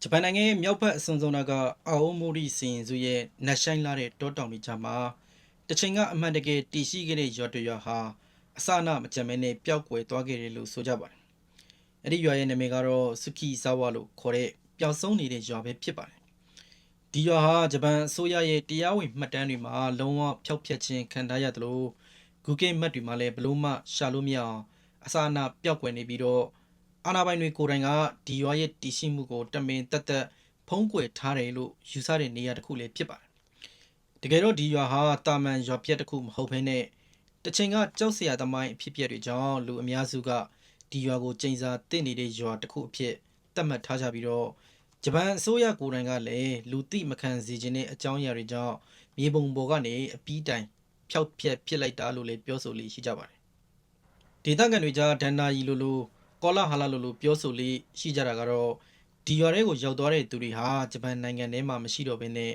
ဂျပန်နိုင်ငံရဲ့မြောက်ဘက်အစွန်ဆုံးကအာအိုမိုရီစီရင်စုရဲ့နက်ရှိုင်းလာတဲ့တောတောင်တွေကြားမှာတချိန်ကအမှန်တကယ်တည်ရှိခဲ့တဲ့ရွာတစ်ရွာဟာအစအနမကြမ်းမဲနဲ့ပျောက်ကွယ်သွားခဲ့တယ်လို့ဆိုကြပါတယ်။အဲ့ဒီရွာရဲ့နာမည်ကတော့ဆူကီဇာဝါလို့ခေါ်တဲ့ပျောက်ဆုံးနေတဲ့ရွာပဲဖြစ်ပါတယ်။ဒီရွာဟာဂျပန်အစိုးရရဲ့တရားဝင်မှတ်တမ်းတွေမှာလုံးဝဖျောက်ဖျက်ခြင်းခံထားရတယ်လို့ Google Map တွေမှာလည်းဘလို့မှရှာလို့မရအောင်အစအနပျောက်ကွယ်နေပြီးတော့အာဏာပိုင်တွေကိုယ်တိုင်ကဒီရွာရဲ့တည်ရှိမှုကိုတမင်တက်တက်ဖုံးကွယ်ထားတယ်လို့ယူဆတဲ့နေရာတစ်ခုလည်းဖြစ်ပါတယ်။တကယ်တော့ဒီရွာဟာတာမန်ရွာပြက်တစ်ခုမဟုတ်ဘဲနဲ့တချိန်ကကြောက်စရာသမိုင်းအဖြစ်ပြက်တွေကြောင့်လူအများစုကဒီရွာကိုကျိန်စာတင့်နေတဲ့ရွာတစ်ခုအဖြစ်သတ်မှတ်ထားကြပြီးတော့ဂျပန်အစိုးရကိုယ်တိုင်ကလည်းလူသိမခံစေခြင်းတဲ့အကြောင်းအရာတွေကြောင့်မြေပုံပေါ်ကနေအပီးတိုင်ဖျောက်ဖျက်ပစ်လိုက်တာလို့လည်းပြောဆိုလေးရှိကြပါတယ်။ဒေသခံတွေကြားဒဏ္ဍာရီလိုကောလာဟာလာလိုပြောဆိုလေးရှိကြတာကတော့ဒီရွာတွေကိုရောက်သွားတဲ့သူတွေဟာဂျပန်နိုင်ငံထဲမှာမရှိတော့ဘဲနဲ့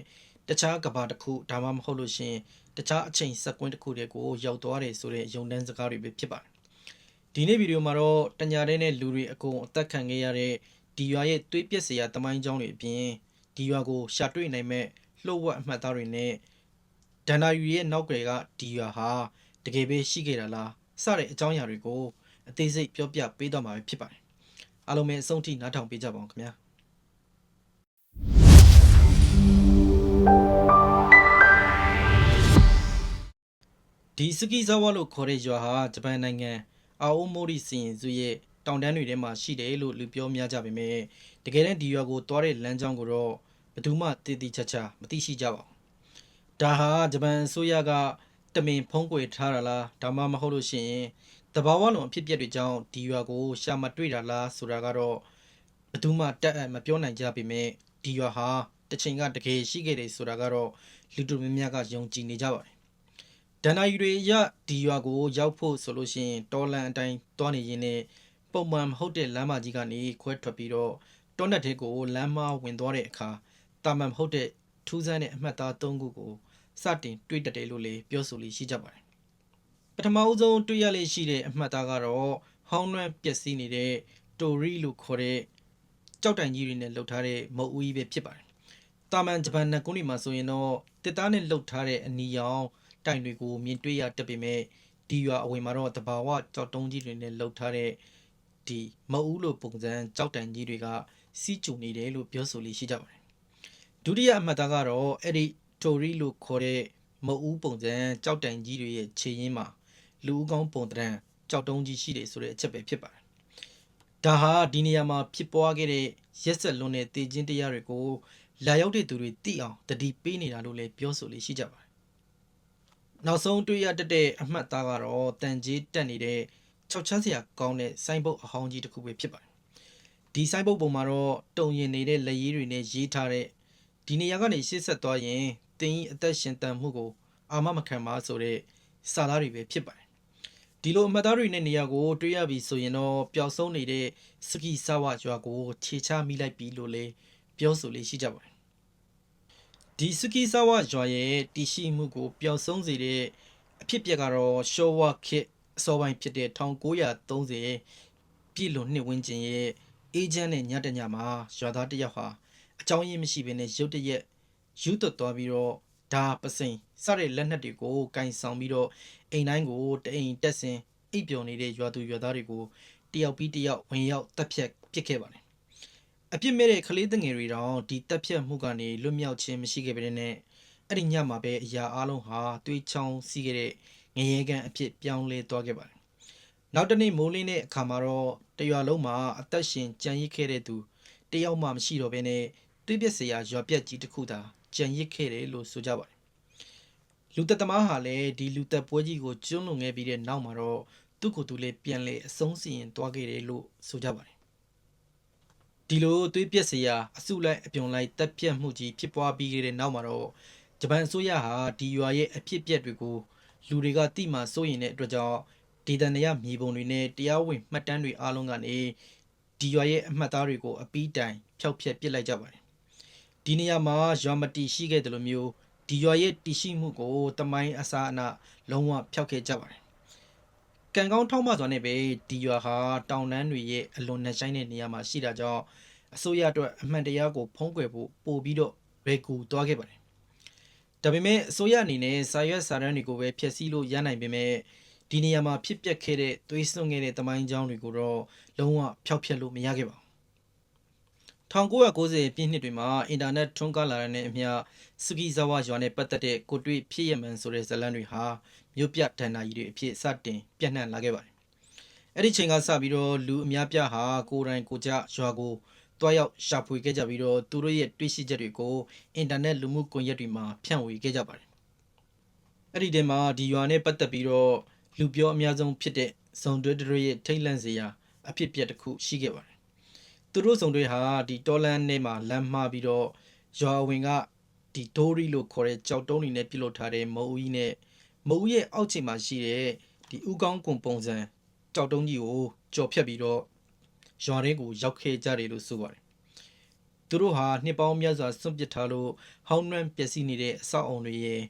တခြားကမ္ဘာတစ်ခုဒါမှမဟုတ်လို့ရှင်တခြားအချိန်စက်ကွင်းတစ်ခုတည်းကိုရောက်သွားတယ်ဆိုတဲ့ယုံတန်းစကားတွေပဲဖြစ်ပါတယ်။ဒီနေ့ဗီဒီယိုမှာတော့တညာတဲ့နဲ့လူတွေအကုန်အသက်ခံခဲ့ရတဲ့ဒီရွာရဲ့သွေးပြက်စရာတမိုင်းကြောင်းတွေအပြင်ဒီရွာကိုရှာတွေ့နိုင်မဲ့လှုပ်ဝက်အမှတ်သားတွေနဲ့ဒဏ္ဍာရီရဲ့နောက်ွယ်ကဒီရွာဟာတကယ်ပဲရှိခဲ့တာလားစတဲ့အကြောင်းအရာတွေကိုအသေးစိတ်ပြောပြပေးတော့မှာပဲဖြစ်ပါတယ်။အားလုံးပဲအဆုံးထိနားထောင်ပေးကြပါအောင်ခင်ဗျာ။ဒီစကီဇာဝါလို့ခေါ်တဲ့ရွာဟာဂျပန်နိုင်ငံအာအိုမိုရီစီရင်စုရဲ့တောင်တန်းတွေထဲမှာရှိတယ်လို့လူပြောများကြပေမဲ့တကယ်တမ်းဒီရွာကိုသွားတဲ့လမ်းကြောင်းကိုတော့ဘယ်သူမှတည်တည်ချာချာမသိရှိကြပါဘူး။ဒါဟာဂျပန်အစိုးရကတမင်ဖုံးကွယ်ထားတာလားဒါမှမဟုတ်လို့ရှိရင်တဘာဝလုံးအဖြစ်အပျက်တွေကြောင့်ဒီရွာကိုရှာမတွေ့တာလားဆိုတာကတော့ဘယ်သူမှတက်အပ်မပြောနိုင်ကြပေမဲ့ဒီရွာဟာတစ်ချိန်ကတကယ်ရှိခဲ့တယ်ဆိုတာကတော့လူတို့များများကယုံကြည်နေကြပါတယ်။ဒဏ္ဍာရီတွေရဒီရွာကိုရောက်ဖို့ဆိုလို့ရှိရင်တော်လန်အတိုင်းသွားနေရင်းနဲ့ပုံမှန်မဟုတ်တဲ့လမ်းမကြီးကနေခွဲထွက်ပြီးတော့တောနက်ထဲကိုလမ်းမဝင်သွားတဲ့အခါတာမန်မဟုတ်တဲ့ထူးဆန်းတဲ့အမှတ်အသား၃ခုကိုစတင်တွေ့တတ်တယ်လို့လည်းပြောဆိုလေးရှိကြပါတယ်။ပထမအဦးဆုံးတွေ့ရလေရှိတဲ့အမှတ်အသားကတော့ဟောင်းနှွမ်းပျက်စီးနေတဲ့တိုရီလို့ခေါ်တဲ့ကြောက်တိုင်ကြီးတွေနဲ့လှုပ်ထားတဲ့မုတ်ဦးကြီးပဲဖြစ်ပါတယ်။တာမန်ဂျပန်နက်ကွန်းတွေမှာဆိုရင်တော့တစ်သားနဲ့လှုပ်ထားတဲ့အနီရောင်တိုင်တွေကိုမြင်တွေ့ရတတ်ပေမဲ့ဒီရွာအဝင်မှာတော့တဘာဝကြောက်တုံးကြီးတွေနဲ့လှုပ်ထားတဲ့ဒီမုတ်ဦးလိုပုံစံကြောက်တိုင်ကြီးတွေကစီးကျူနေတယ်လို့ပြောဆိုလေးရှိကြပါတယ်။ဒုတိယအမှတ်အသားကတော့အဲ့ဒီတိုရီလို့ခေါ်တဲ့မုတ်ဦးပုံစံကြောက်တိုင်ကြီးတွေရဲ့ခြေရင်းမှာလူဦးကောင်းပုံတံကြောက်တုံးကြီးရှိတယ်ဆိုတဲ့အချက်ပဲဖြစ်ပါတယ်။ဒါဟာဒီနေရာမှာဖြစ်ပွားခဲ့တဲ့ရက်ဆက်လွန်တဲ့တည်ခြင်းတရားတွေကိုလာရောက်တဲ့သူတွေသိအောင်တတိပေးနေတာလို့လည်းပြောဆိုလေးရှိကြပါတယ်။နောက်ဆုံးတွေ့ရတဲ့အမှတ်သားကတော့တန်ကြီးတက်နေတဲ့၆ချမ်းစရာကောင်းတဲ့ဆိုင်းဘုတ်အဟောင်းကြီးတစ်ခုပဲဖြစ်ပါတယ်။ဒီဆိုင်းဘုတ်ပုံမှာတော့တုံရင်နေတဲ့လက်ရည်တွေနဲ့ရေးထားတဲ့ဒီနေရာကနေရှေ့ဆက်သွားရင်တင်းကြီးအသက်ရှင်တန်မှုကိုအာမမခံပါဆိုတဲ့စာသားတွေပဲဖြစ်ပါတယ်။ဒီလိုအမှတ်သားတွေနဲ့နေရာကိုတွေ့ရပြီဆိုရင်တော့ပျောက်ဆုံးနေတဲ့စကီဆာဝရွာကိုခြေချမိလိုက်ပြီလို့လည်းပြောဆိုလေးရှိကြပါတယ်။ဒီစကီဆာဝရွာရဲ့တည်ရှိမှုကိုပျောက်ဆုံးစေတဲ့အဖြစ်အပျက်ကတော့ရှောဝါခေတ်အစောပိုင်းဖြစ်တဲ့1930ပြည့်လွန်နှစ်ဝန်းကျင်ရဲ့အေဂျင့်နဲ့ညတညမှာရွာသားတစ်ယောက်ဟာအကြောင်းရင်းမရှိဘဲနဲ့ရုတ်တရက်ယူသွတ်သွားပြီးတော့ဒါပစိန်စတဲ့လက်နက်တွေကိုကင်ဆောင်ပြီးတော့အိမ်တိုင်းကိုတအိမ်တက်ဆင်အိပ်ပျော်နေတဲ့ရွာသူရွာသားတွေကိုတယောက်ပြီးတယောက်ဝင်ရောက်တပ်ဖြတ်ပစ်ခဲ့ပါတယ်။အပြစ်မဲ့တဲ့ကလေးငယ်တွေတောင်ဒီတပ်ဖြတ်မှုကနေလွတ်မြောက်ခြင်းမရှိခဲ့ပေတဲ့အဲ့ဒီညမှာပဲအရာအလုံးဟာတွေးချောင်းစီးခဲ့တဲ့ငရေကန်အဖြစ်ပြောင်းလဲသွားခဲ့ပါတယ်။နောက်တနေ့မိုးလင်းတဲ့အခါမှာတော့တရွာလုံးမှာအသက်ရှင်ကြံရစ်ခဲ့တဲ့သူတယောက်မှမရှိတော့ဘဲနဲ့တွေးပြက်စရာရွာပြက်ကြီးတစ်ခုသာကြံရစ်ခဲ့တယ်လို့ဆိုကြပါတယ်။လူသက်သမားဟာလည်းဒီလူသက်ပွဲကြီးကိုကျွန်းလွန်ခဲ့ပြီးတဲ့နောက်မှာတော့သူ့ကိုယ်သူလည်းပြန်လဲအဆုံးစီရင်သွားခဲ့တယ်လို့ဆိုကြပါတယ်။ဒီလိုတွေးပြက်စရာအစုလိုက်အပြုံလိုက်တပ်ဖြတ်မှုကြီးဖြစ်ပွားပြီးခဲ့တဲ့နောက်မှာတော့ဂျပန်အစိုးရဟာဒီရွာရဲ့အဖြစ်အပျက်တွေကိုလူတွေကတိမှစိုးရင်တဲ့အတွက်ကြောင့်ဒေသနေရမြေပုံတွေနဲ့တရားဝင်မှတ်တမ်းတွေအားလုံးကနေဒီရွာရဲ့အမှတ်အသားတွေကိုအပီးတိုင်ဖျောက်ဖျက်ပစ်လိုက်ကြပါတယ်။ဒီနေရာမှာရွာမတီရှိခဲ့တယ်လို့မျိုးဒီရွာရဲ့တည်ရှိမှုကိုတမိုင်းအစားအနလုံးဝဖျောက်ခဲ့ကြပါတယ်။ကံကောင်းထောက်မစွာနဲ့ပဲဒီရွာဟာတောင်တန်းတွေရဲ့အလွန်နှက်ဆိုင်တဲ့နေရာမှာရှိတာကြောင့် အစိုးရအတွက်အမှန်တရားကိုဖုံးကွယ်ဖို့ပို့ပြီးတော့ဘယ်ကူသွားခဲ့ပါတယ်ဒါပေမဲ့အစိုးရအနေနဲ့စာရွက်စာတမ်းတွေကိုပဲဖျက်ဆီးလို့ရနိုင်ပေမဲ့ဒီနေရာမှာဖြစ်ပျက်ခဲ့တဲ့သွေးစွန်းခဲ့တဲ့တမိုင်းကြောင်းတွေကိုတော့လုံးဝဖျောက်ဖျက်လို့မရခဲ့ပါဘူး1990ပြည့်နှစ်တွေမှာအင်တာနက်ထွန်းကားလာတဲ့အမျှစကီဇာဝါရွာနဲ့ပတ်သက်တဲ့ကိုတွေ့ဖြစ်ရမှန်ဆိုတဲ့ဇာတ်လမ်းတွေဟာမြို့ပြဒဏ္ဍာရီတွေအဖြစ်စတင်ပြန့်နှံ့လာခဲ့ပါတယ်။အဲ့ဒီချိန်ကစပြီးတော့လူအများပြားဟာကိုယ်တိုင်ကိုကြရွာကိုတွားရောက်ရှာဖွေခဲ့ကြပြီးတော့သူတို့ရဲ့တွေ့ရှိချက်တွေကိုအင်တာနက်လူမှုကွန်ရက်တွေမှာဖြန့်ဝေခဲ့ကြပါတယ်။အဲ့ဒီတည်းမှာဒီရွာနဲ့ပတ်သက်ပြီးတော့လူပြောအများဆုံးဖြစ်တဲ့ဇုံတွဲတွေရဲ့ထိတ်လန့်စရာအဖြစ်အပျက်တစ်ခုရှိခဲ့ပါတယ်သူတို့ဆောင်တွေဟာဒီတော်လန်နဲ့မှာလမ်းမှားပြီးတော့ရွာဝင်ကဒီဒိုရီလို့ခေါ်တဲ့ကြောက်တုံးတွေနဲ့ပြုလုပ်ထားတဲ့မုံဦးကြီးနဲ့မုံဦးရဲ့အောက်ခြေမှာရှိတဲ့ဒီဥကောင်းကွန်ပုံစံကြောက်တုံးကြီးကိုကြော်ဖြတ်ပြီးတော့ရွာရင်းကိုရောက်ခဲ့ကြတယ်လို့ဆိုပါတယ်သူတို့ဟာနှစ်ပေါင်းများစွာစွန့်ပစ်ထားလို့ဟောင်းနှံပျက်စီးနေတဲ့အဆောက်အုံတွေရဲ့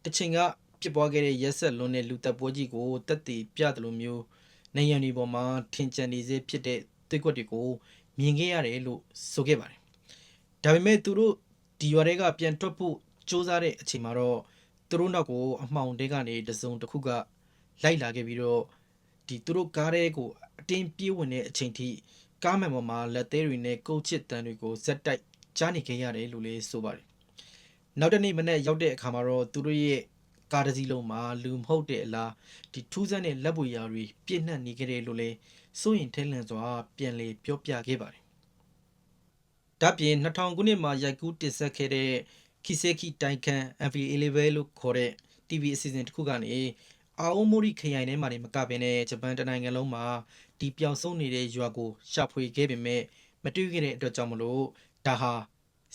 တစ်ချိန်ကဖြစ်ပွားခဲ့တဲ့ရက်ဆက်လွန်တဲ့လူတပ်ပွဲကြီးကိုတက်တည်ပြတယ်လို့မျိုးနေရန်ဒီပေါ်မှာထင်ကျန်နေစေဖြစ်တဲ့သွေးကွက်တွေကိုမြင်ခဲ့ရတယ်လို့ဆိုခဲ့ပါတယ်။ဒါပေမဲ့သူတို့ဒီရွာတွေကပြန်ထွက်ဖို့စူးစမ်းတဲ့အချိန်မှာတော့သူတို့နောက်ကိုအမှောင်တဲကနေတစုံတစ်ခုကလိုက်လာခဲ့ပြီးတော့ဒီသူတို့ကားထဲကိုအတင်းပြေးဝင်တဲ့အချိန်ထိကားမှန်ပေါ်မှာလက်သေးတွေနဲ့ကုတ်ချစ်တန်တွေကိုဇက်တိုက်ကြားနေခဲ့ရတယ်လို့လည်းဆိုပါတယ်။နောက်တစ်နေ့မနေ့ရောက်တဲ့အခါမှာတော့သူတို့ရဲ့ကားတစ်စီးလုံးမှာလူမဟုတ်တဲ့အလားဒီထူးဆန်းတဲ့လက်ပွေရာတွေပြည့်နှက်နေခဲ့တယ်လို့လည်းစိုးရင်ထဲလန့်စွာပြန်လေပြောပြခဲ့ပါတယ်။ဒါပြင်2000ခုနှစ်မှာရိုက်ကူးတင်ဆက်ခဲ့တဲ့ခိစေခိတိုင်ခန် MV11 လို့ခေါ်တဲ့ TV အစီအစဉ်တစ်ခုကနေအာအိုမိုရီခရိုင်ထဲမှာနေမကဘဲနဲ့ဂျပန်တနိုင်ငံလုံးမှာဒီပျောက်ဆုံးနေတဲ့ရွာကိုရှာဖွေခဲ့ပေမဲ့မတွေ့ခဲ့တဲ့အတွက်ကြောင့်မလို့ဒါဟာ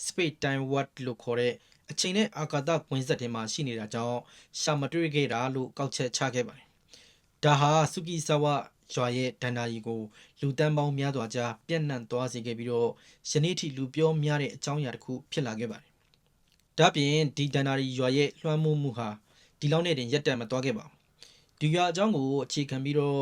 Space Time Warp လို့ခေါ်တဲ့အချိန်နဲ့အာကာသကွင်းဆက်ထဲမှာရှိနေတာကြောင့်ရှာမတွေ့ခဲ့တာလို့ကောက်ချက်ချခဲ့ပါတယ်။ဒါဟာစုကီဆာဝရွာရဲ့ဒဏ္ဍာရီကိုလူတန်းပေါင်းများစွာကြားပြန့်နှံ့သွားစေခဲ့ပြီးတော့ယနေ့ထိလူပြောများတဲ့အကြောင်းအရာတစ်ခုဖြစ်လာခဲ့ပါတယ်။ဒါပြင်ဒီဒဏ္ဍာရီရွာရဲ့လွှမ်းမိုးမှုဟာဒီလောက်နဲ့တင်ရက်တက်မသွားခဲ့ပါဘူး။ဒီရွာအကြောင်းကိုအခြေခံပြီးတော့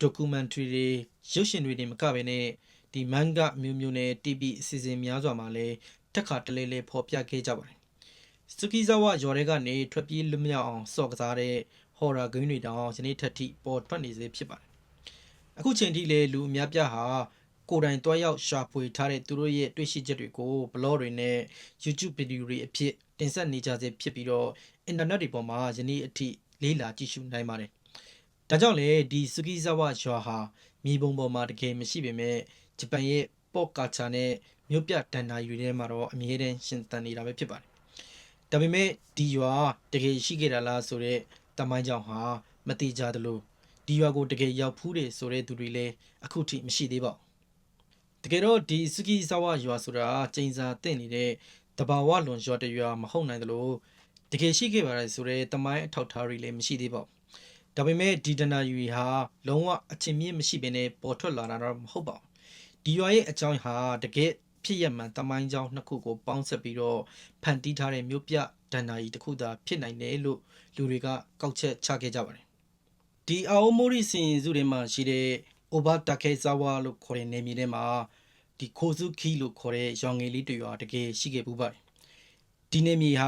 documentary တွေရုပ်ရှင်တွေတင်မကဘဲနဲ့ဒီ manga မျိုးနဲ့ TV အစီအစဉ်များစွာမှာလည်းတက်ခါတလဲလဲဖော်ပြခဲ့ကြပါတယ်။စုကီဇာဝရွာတွေကနေထွက်ပြေးလွတ်မြောက်အောင်စော့ကစားတဲ့ဟော်ရာဂိမ်းတွေတောင်ယနေ့ထက်ထိပေါ်ထွက်နေစေဖြစ်ပါတယ်။အခုချိန်ထိလေလူအများပြားဟာကိုယ်တိုင်တွားရောက်ရှာဖွေထားတဲ့သူတို့ရဲ့တွေ့ရှိချက်တွေကိုဘလော့တွေနဲ့ YouTube ဗီဒီယိုတွေအဖြစ်တင်ဆက်နေကြစေဖြစ်ပြီးတော့အင်တာနက်တွေပေါ်မှာယနေ့အထိလေးလာကြည့်ရှုနိုင်ပါတယ်။ဒါကြောင့်လေဒီစုကီဇာဝရွာဟာမြေပုံပေါ်မှာတကယ်မရှိပေမဲ့ဂျပန်ရဲ့ပေါ့ကာချာနဲ့မြို့ပြဒဏ္ဍာရီတွေထဲမှာတော့အမြဲတမ်းရှင်သန်နေတာပဲဖြစ်ပါတယ်။ဒါပေမဲ့ဒီရွာတကယ်ရှိခဲ့တာလားဆိုတဲ့တမိုင်းကြောင်ဟာမတိကြသလိုဒီရွာကိုတကယ်ရောက်ဖူးတယ်ဆိုတဲ့သူတွေလည်းအခုထိမရှိသေးပါဘူး။တကယ်တော့ဒီစုကီဇာဝရွာဆိုတာကျင်းစာတင့်နေတဲ့တဘာဝလွန်ရွာတရွာမဟုတ်နိုင်သလိုတကယ်ရှိခဲ့ပါတယ်ဆိုတဲ့တမိုင်းအထောက်ထားတွေလည်းမရှိသေးပါဘူး။ဒါပေမဲ့ဒီဒဏ္ဍာရီဟာလုံးဝအချင်းမြင့်မရှိဘဲနဲ့ပေါ်ထွက်လာတာတော့မဟုတ်ပါဘူး။ဒီရွာရဲ့အကြောင်းဟာတကယ်ဖြစ်ရမှန်တမိုင်းကြောင်းနှစ်ခုကိုပေါင်းဆက်ပြီးတော့ဖန်တီးထားတဲ့မြို့ပြဒဏ္ဍာရီတစ်ခုသာဖြစ်နိုင်တယ်လို့လူတွေကကောက်ချက်ချခဲ့ကြပါတယ်။ဒီအာအိုမိုရီစင်စုတွေမှာရှိတဲ့အိုဘာတာကေဇာဝါလို့ခေါ်တဲ့နေမြေထဲမှာဒီခိုဇုခီလို့ခေါ်တဲ့ရောင်ငယ်လေးတွေရွာတကယ်ရှိခဲ့ပူပါတယ်။ဒီနေမြေဟ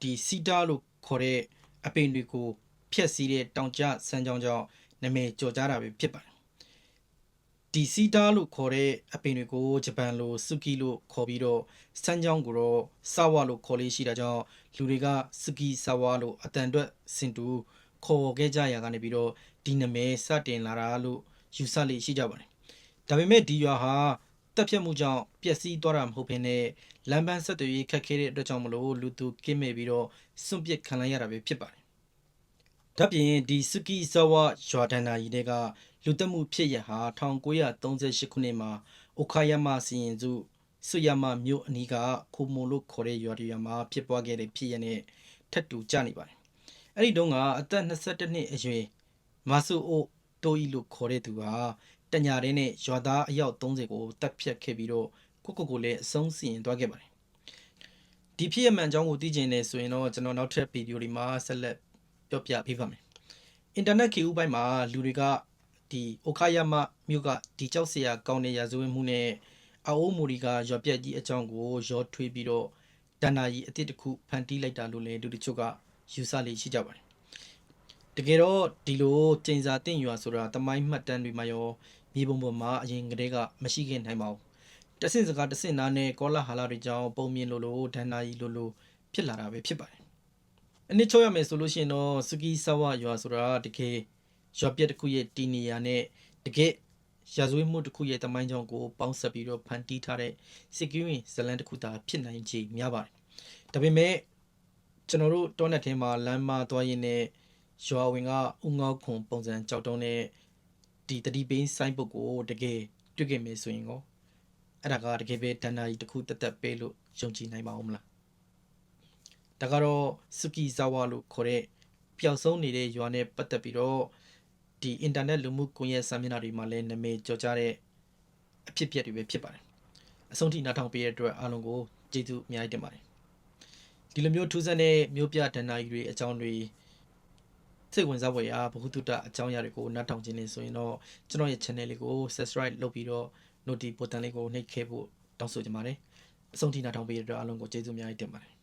ာဒီစီတာလို့ခေါ်တဲ့အပင်တွေကိုဖျက်ဆီးတဲ့တောင်ကျဆန်းကြောင်းကြောင့်နာမည်ကျော်ကြားတာပဲဖြစ်ပါတယ်။ဒီစီတာလို့ခေါ်တဲ့အပင်တွေကိုဂျပန်လိုစုကီလို့ခေါ်ပြီးတော့ဆန်းကြောင်းကိုတော့ဆာဝါလို့ခေါ်လေးရှိတာကြောင့်လူတွေကစုကီဆာဝါလို့အတန်အတွက်စင်တူခေါ်ခဲ့ကြရကနေပြီးတော့ဒီနာမည်စတင်လာတာလို့ယူဆလေးရှိကြပါတယ်။ဒါပေမဲ့ဒီရွာဟာတက်ဖြတ်မှုကြောင့်ပျက်စီးသွားတာမဟုတ်ဘဲနဲ့လမ်းပန်းဆက်သွယ်ရေးခက်ခဲတဲ့အတွက်ကြောင့်မလို့လူသူကင်းမဲ့ပြီးတော့စွန့်ပစ်ခံလိုက်ရတာပဲဖြစ်ပါတယ်။ဒါပြင်ဒီစုကီဇာဝရွာဒဏ္ဍာရီတွေကလူတက်မှုဖြစ်ရဟာ1938ခုနှစ်မှာအိုခါယာမစီရင်စုဆွယာမမြို့အနီးကခိုမိုလို့ခေါ်တဲ့ရွာတရွာမှာဖြစ်ပွားခဲ့တဲ့ဖြစ်ရနဲ့ထပ်တူကျနေပါတယ်။အဲ့ဒီတုန်းကအသက်22နှစ်အရွယ်မာဆူအိုတိုအီလို့ခေါ်တဲ့သူဟာတညာတဲ့နဲ့ရွာသားအယောက်30ကိုတပ်ဖြတ်ခဲ့ပြီးတော့ကိုလည်းအဆုံးစီရင်သွားခဲ့ပါတယ်။ဒီဖြစ်ရမှန်အကြောင်းကိုသိချင်တယ်ဆိုရင်တော့ကျွန်တော်နောက်ထပ်ဗီဒီယိုတွေမှာဆက်လက်ပြောပြပေးပါမယ်။အင်တာနက်ခေတ်ဥပိုင်းမှာလူတွေကဒီအိုခါယာမမြို့ကဒီကြောက်စရာကောင်းတဲ့ရာဇဝတ်မှုနဲ့ အာအိုမိုရီကရွာပြက်ကြီးအကြောင်းကိုရောထွေးပြီးတော့ဒဏ္ဍာရီအသစ်တစ်ခုဖန်တီးလိုက်တာလို့လည်းလူတချို့ကယူဆလေရှိကြပါတယ်တကယ်တော့ဒီလိုကျိန်စာတင့်ရွာဆိုတာတမိုင်းမှတ်တမ်းတွေမှာရောမြေပုံပေါ်မှာအရင်ကတည်းကမရှိခဲ့နိုင်ပါဘူးတဆင့်စကားတဆင့်နားနဲ့ကောလာဟာလာတွေကြောင့်ပုံမြင်လိုလိုဒဏ္ဍာရီလိုလိုဖြစ်လာတာပဲဖြစ်ပါတယ်အနည်းချောရမယ်ဆိုလို့ရှိရင်တော့စကီဆာဝရွာဆိုတာတကယ်ရွာပြက်တစ်ခုရဲ့တီနီယာနဲ့တကယ်ရာဇဝတ်မှုတစ်ခုရဲ့တမိုင်းကြောင်းကိုပေါင်းဆက်ပြီးတော့ဖန်တီးထားတဲ့စစ်ကီးဝင်ဇလန်တစ်ခုသာဖြစ်နိုင်ခြေများပါတယ်ဒါပေမဲ့ကျွန်တော်တို့တောနက်ထဲမှာလမ်းမသွားရင်းနဲ့ရွာဝင်ကဥငေါခွန်ပုံစံကြောက်တုံးနဲ့ဒီတတိပိန်းဆိုင်းပုတ်ကိုတကယ်တွေ့ခဲ့မယ်ဆိုရင်ကောအဲ့ဒါကတကယ်ပဲဒဏ္ဍာရီတစ်ခုတက်တက်ပဲလို့ယုံကြည်နိုင်ပါဦးမလားဒါကတော့စကီဇာဝါလို့ခေါ်တဲ့ပျောက်ဆုံးနေတဲ့ရွာနဲ့ပတ်သက်ပြီးတော့ဒီအင်တာနက်လူမှုကွန်ရက်စာမျက်နှာတွေမှာလည်းနာမည်ကျော်ကြားတဲ့အဖြစ်အပျက်တွေပဲဖြစ်ပါတယ်အဆုံးထိနားထောင်ပေးတဲ့အတွက်အားလုံးကိုကျေးဇူးအများကြီးတင်ပါတယ်ဒီလိုမျိုးထူးဆန်းတဲ့မျိုးပြဒဏ္ဍာရီတွေအကြောင်းတွေစိတ်ဝင်စားဖွယ်ရာဘ ഹു တုတအကြောင်းအရာတွေကိုနားထောင်ခြင်းနေဆိုရင်တော့ကျွန်တော်ရဲ့ channel လေးကို subscribe လုပ်ပြီးတော့ notification ဘုတ်တန်လေးကိုနှိပ်ခဲ့ဖို့တောင်းဆိုချင်ပါတယ်အဆုံးထိနားထောင်ပေးတဲ့အတွက်အားလုံးကိုကျေးဇူးအများကြီးတင်ပါတယ်